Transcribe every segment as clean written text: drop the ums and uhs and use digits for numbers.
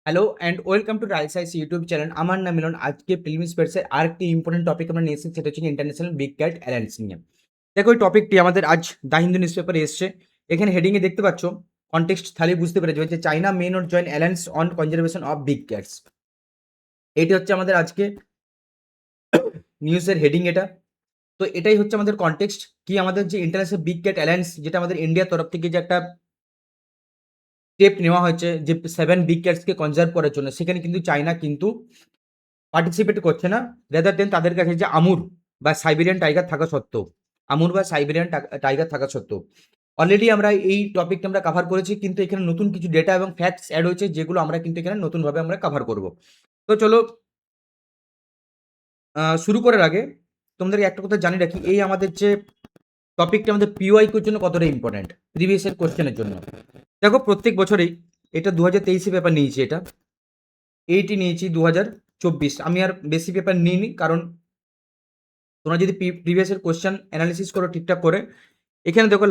Hello and welcome to rice ice YouTube channel. আমার নাম মিলন। আজকে প্রিলিমিস পেটসের আরেকটি ইম্পর্টেন্ট টপিক আমরা নিয়ে এসেছি, সেটা হচ্ছে ইন্টারন্যাশনাল বিগ ক্যাট অ্যালায়েন্স নিয়ে। দেখো, এই টপিকটি আমাদের আজ দ্য হিন্দু নিউজ পেপারে এসছে। এখানে হেডিংয়ে দেখতে পাচ্ছ, কনটেক্সট তাহলে বুঝতে পেরে যাবে যে China may not join alliance on conservation of big cats. এটি হচ্ছে আমাদের আজকে নিউজের হেডিং এটা। তো এটাই হচ্ছে আমাদের কনটেক্সট কি আমাদের যে ইন্টারন্যাশনাল বিগ ক্যাট অ্যালায়েন্স, যেটা আমাদের ইন্ডিয়ার তরফ থেকে যে একটা স্টেপ নেওয়া হয়েছে যে 7 বিগ ক্যাটসকে কনজার্ভ করার জন্য, সেখানে কিন্তু চায়না কিন্তু পার্টিসিপেট করছে না। রেদার দেন তাদের কাছে যে আমুর বা সাইবেরিয়ান টাইগার থাকা সত্ত্বেও, আমুর বা সাইবেরিয়ান টাইগার থাকা সত্ত্বেও অলরেডি আমরা এই টপিকটা আমরা কভার করেছি, কিন্তু এখানে নতুন কিছু ডেটা এবং ফ্যাক্টস অ্যাড হয়েছে, যেগুলো আমরা কিন্তু এখানে নতুনভাবে আমরা কভার করব। তো চলো, শুরু করার আগে তোমাদেরকে একটা কথা জানিয়ে রাখি, এই আমাদের যে টপিকটা আমাদের পিওয়াইকিউর জন্য কতটা ইম্পর্টেন্ট, প্রিভিয়াস এর কোশ্চেনের জন্য। দেখো, প্রত্যেক বছরেই এটা 2023 পেপার নিয়েছি, এইটি নিয়েছি 2024। আমি আর বেশি পেপার নিইনি, কারণ তোমরা যদি প্রিভিয়াস এর কোশ্চেন অ্যানালিসিস করো ঠিকঠাক করে, এখানে দেখো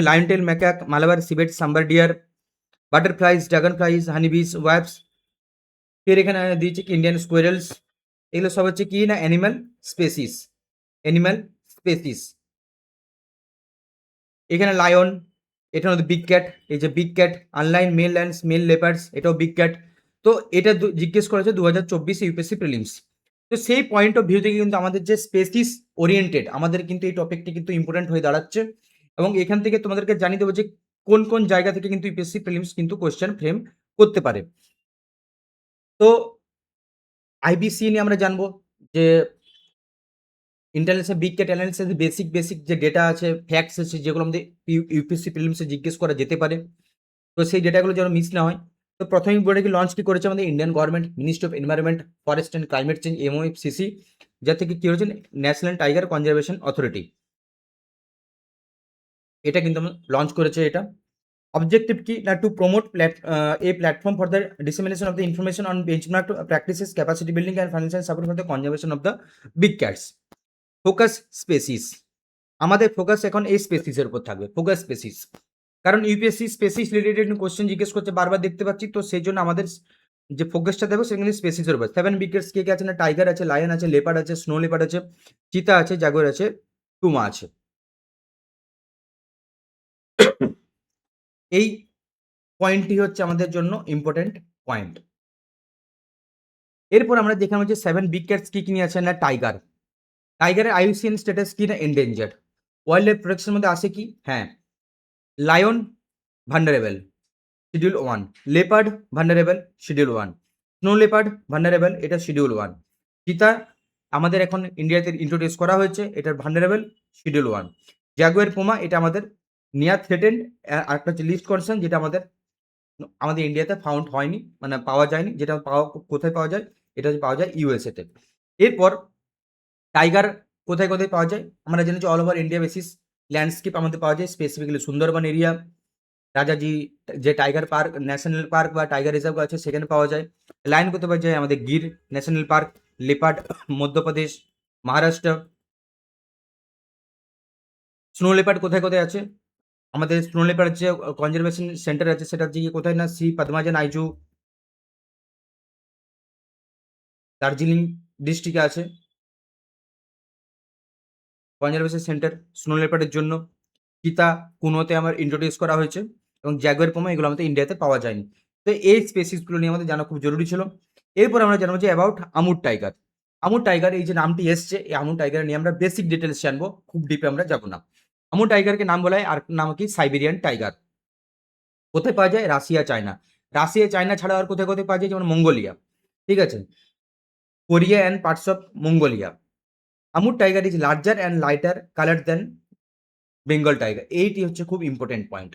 lion tail macaque, Malabar civet, sambar deer, butterflies, dragonflies, honeybees, wasps, ফের এখানে দিয়েছে কি ইন্ডিয়ান স্কোয়ারেলস। এগুলো সব হচ্ছে কি না অ্যানিমাল স্পেসিস, অ্যানিমাল স্পেসিস। এখানে লায়ন, এটা হচ্ছে বিগ ক্যাট। এই যে বিগ ক্যাট, আনলাইন মেল ল্যান্ডস, মেল লেপার্ডস, এটাও বিগ ক্যাট। তো এটা জিজ্ঞেস করেছে 2024 ইউপিএসসি প্রিলিমস। তো সেই পয়েন্ট অফ ভিউ থেকে কিন্তু আমাদের যে স্পেসিস ওরিয়েন্টেড, আমাদের কিন্তু এই টপিকটি কিন্তু ইম্পর্টেন্ট হয়ে দাঁড়াচ্ছে। এবং এখান থেকে তোমাদেরকে জানিয়ে দেবো যে কোন কোন জায়গা থেকে কিন্তু ইউপিএসসি প্রিলিমস কিন্তু কোশ্চেন ফ্রেম করতে পারে। তো আইবিসি নিয়ে আমরা জানবো যে international big cat analysis basic যে ডেটা আছে, ফ্যাক্টস আছে, যেগুলো আমাদের ইউপিএসসি প্রিলিমসে জিজ্ঞেস করা যেতে পারে। তো সেই ডেটাগুলো যেন মিস না হয়। তো প্রথমেই বলে কি লঞ্চ কি করেছে আমাদের Indian government, ministry of environment, forest and climate change, MOFCC, যা থেকে কি হয়েছে ন্যাশনাল টাইগার কনজারভেশন অথরিটি, এটা কিন্তু লঞ্চ করেছে। এটা অবজেক্টিভ কি না to promote a platform for the dissemination of the information on benchmark practices, capacity building and financial support for the conservation of the big cats. Focus species, আমাদের focus এখন এই স্পেসিসের উপর থাকবে, ফোকাস স্পেসিস। কারণ UPSC species related question জিজ্ঞেস করতে বারবার দেখতে পাচ্ছি, তো সেই জন্য আমাদের যে ফোকাসটা দেবো সেখানে স্পেসিসের উপর। 7 বিগেটস কে কে আছে না, টাইগার আছে, লায়ন আছে, লেপার্ড আছে, স্নো লেপার্ড আছে, চিতা আছে, জাগুয়ার আছে, পুমা আছে। এই পয়েন্টটি হচ্ছে আমাদের জন্য ইম্পর্টেন্ট পয়েন্ট। এরপর আমরা দেখলাম যে 7 বিগ ক্যাটস কি কি নিয়ে আছে না, টাইগার। টাইগারের আইউসিএন স্ট্যাটাস কি না, এন্ডেঞ্জার্ড। ওয়াইল্ড লাইফ প্রোটেকশনের মধ্যে আসে কি, হ্যাঁ, lion ভান্ডারেবল, schedule 1, leopard ভান্ডারেবল, schedule 1, snow leopard ভান্ডারেবল, এটা শিডিউল 1, চিতা আমাদের এখন ইন্ডিয়াতে ইন্ট্রোডিউস করা হয়েছে, এটার ভান্ডারেবল, শিডিউল 1, জাগুয়ার পুমা এটা আমাদের নিয়ার থ্রেটেন্ড। আরেকটা হচ্ছে লিস্ট কনসার্ন, যেটা আমাদের আমাদের ইন্ডিয়াতে ফাউন্ড হয়নি, মানে পাওয়া যায়নি। যেটা পাওয়া কোথায় পাওয়া যায়, এটা হচ্ছে পাওয়া যায় ইউএসএ তে। এরপর টাইগার কোথায় কোথায় পাওয়া যায় আমরা জেনেছি, all over India basis landscape আমাদের পাওয়া যায়, স্পেসিফিক্যালি সুন্দরবন এরিয়া, রাজাজি যে টাইগার পার্ক ন্যাশনাল পার্ক বা টাইগার রিজার্ভ আছে সেখানে পাওয়া যায়। লায়ন কোথায় পাওয়া যায়, আমাদের Gir national park, leopard Madhya Pradesh, Maharashtra. Snow leopard কোথায় কোথায় আছে, আমাদের স্নো লেপার্ড যে কনজারভেশন সেন্টার আছে সেটা হচ্ছে গিয়ে কোথায় না, শ্রী পদ্মাজা নাইজু, দার্জিলিং ডিস্ট্রিক্টে আছে কনজারভেশন সেন্টার স্নো লেপার্ডের জন্য। চিতা কুনোতে আমার ইন্ট্রোডিউস করা হয়েছে, এবং জ্যাগুয়ার পোমা এগুলো আমাদের ইন্ডিয়াতে পাওয়া যায়নি। তো এই স্পেসিসগুলো নিয়ে আমাদের জানা খুব জরুরি ছিল। এরপর আমরা জানবো যে অ্যাবাউট আমুর টাইগার। আমুর টাইগার এই যে নামটি এসছে, এই আমুর টাইগার নিয়ে আমরা বেসিক ডিটেলস জানবো, খুব ডিপে আমরা যাবো না। আমুর টাইগারকে নাম বলা হয় আর নাম কি, সাইবেরিয়ান টাইগার। কোথায় পাওয়া যায়, রাশিয়া চায়না। রাশিয়া চায়না ছাড়া আর কোথায় কোথায় পাওয়া যায়, যেমন মঙ্গোলিয়া, ঠিক আছে, Korea and parts of Mongolia. Amur tiger is larger and lighter colour then Bengal tiger. এইটি হচ্ছে খুব important point.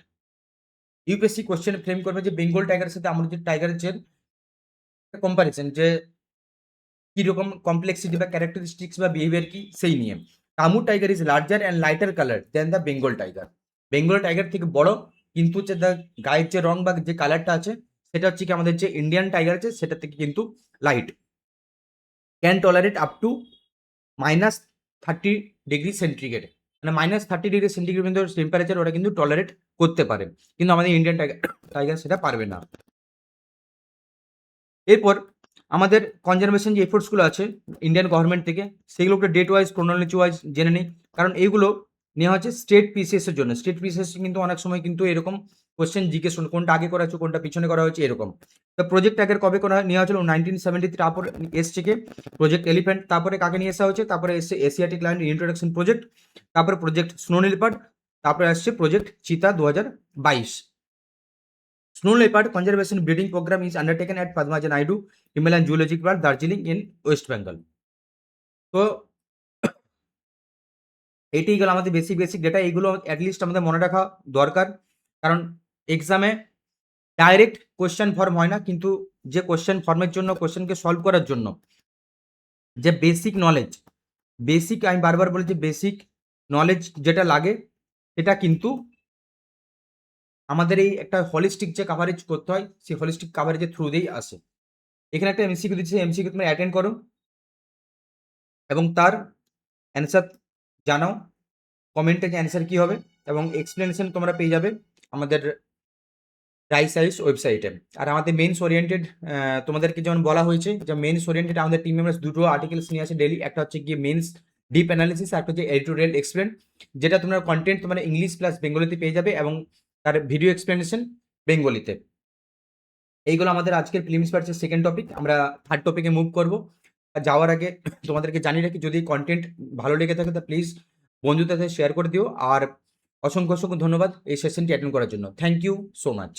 UPSC question frame করবে যে বেঙ্গল টাইগারের সাথে আমাদের যে টাইগারের যে কম্পারিজন, যে কিরকম কমপ্লেক্সিটি বা ক্যারেক্টারিস্টিক্স বা বিহেভিয়ার কি সেই নিয়ে। কামু tiger is larger and lighter colour then the Bengal tiger. Bengal tiger থেকে বড়, কিন্তু হচ্ছে গায়ের যে রং বা যে কালারটা আছে সেটা হচ্ছে কি আমাদের যে ইন্ডিয়ান টাইগার আছে সেটা থেকে কিন্তু light. Can tolerate up to -30°C, মানে -30°C পর্যন্ত টেম্পারেচার ওরা কিন্তু টলারেট করতে পারে, কিন্তু আমাদের ইন্ডিয়ান টাইগার সেটা পারবে না। এরপর আমাদের কনজারভেশন যে এফোর্টসগুলো আছে ইন্ডিয়ান গভর্নমেন্ট থেকে সেগুলোকে ডেট ওয়াইজ ক্রোনোলজি ওয়াইজ জেনে নিই, কারণ এইগুলো নেওয়া হচ্ছে স্টেট পিসিএস এর জন্য। স্টেট পিসিএস কিন্তু অনেক সময় কিন্তু এরকম কোশ্চেন জিজ্ঞেস করুন কোনটা আগে করা হচ্ছে কোনটা পিছনে করা হয়েছে এরকম। তো প্রজেক্ট আগের কবে করা নেওয়া হয়েছিল 1973, তারপর এসছে কে প্রজেক্ট এলিফ্যান্ট, তারপরে কাকে নিয়ে আসা হয়েছে, তারপরে এসছে এশিয়াটিক লায়ন ইন্ট্রোডাকশন প্রজেক্ট, তারপরে প্রজেক্ট স্নো লিপার্ড, তারপরে আসছে প্রজেক্ট চিতা 2022। Snow leopard conservation breeding program is undertaken at Padmaja Naidu Himalayan Zoological Park, Darjeeling in West Bengal. তো এটাই গেল আমাদের বেসিক ডেটা। এইগুলো অ্যাটলিস্ট আমাদের মনে রাখা দরকার, কারণ এক্সামে ডাইরেক্ট কোশ্চেন ফর্ম হয় না, কিন্তু যে কোশ্চেন ফর্মের জন্য কোশ্চেনকে সলভ করার জন্য যে বেসিক নলেজ, আমি বারবার বলেছি বেসিক নলেজ যেটা লাগে সেটা কিন্তু আমাদের এই একটা হলিস্টিক যে কাভারেজ করতে হয় সেই হলিস্টিক কাভারেজের থ্রু দিয়েই আসে। এখানে একটা এমসিকিউ দিচ্ছে, এমসিকিউ তোমরা অ্যাটেন্ড করো এবং তার অ্যান্সার জানাও কমেন্টে যে অ্যান্সার কী হবে, এবং এক্সপ্লেনেশন তোমরা পেয়ে যাবে আমাদের রাইস সাইজ ওয়েবসাইটে। আর আমাদের মেন্স ওরিয়েন্টেড তোমাদেরকে যেমন বলা হয়েছে যে মেন্স ওরিয়েন্টেড আমাদের টিম মেম্বার্স দুটো আর্টিকেলস নিয়ে আসে ডেলি, একটা হচ্ছে গিয়ে মেন্স ডিপ অ্যানালিসিস, আর একটা হচ্ছে এডিটোরিয়াল এক্সপ্লেন, যেটা তোমরা কন্টেন্ট তোমরা ইংলিশ প্লাস বেঙ্গলিতে পেয়ে যাবে এবং তার ভিডিও এক্সপ্লেনেশন বেঙ্গলিতে। এইগুলো আমাদের আজকের প্রিলিমস ব্যাচের সেকেন্ড টপিক। আমরা থার্ড টপিকে মুভ করব। আর যাওয়ার আগে তোমাদেরকে জানিয়ে রাখি, যদি কন্টেন্ট ভালো লেগে থাকে তা প্লিজ বন্ধুদের সাথে শেয়ার করে দিও। আর অসংখ্য ধন্যবাদ এই সেশনটি অ্যাটেন্ড করার জন্য। Thank you so much.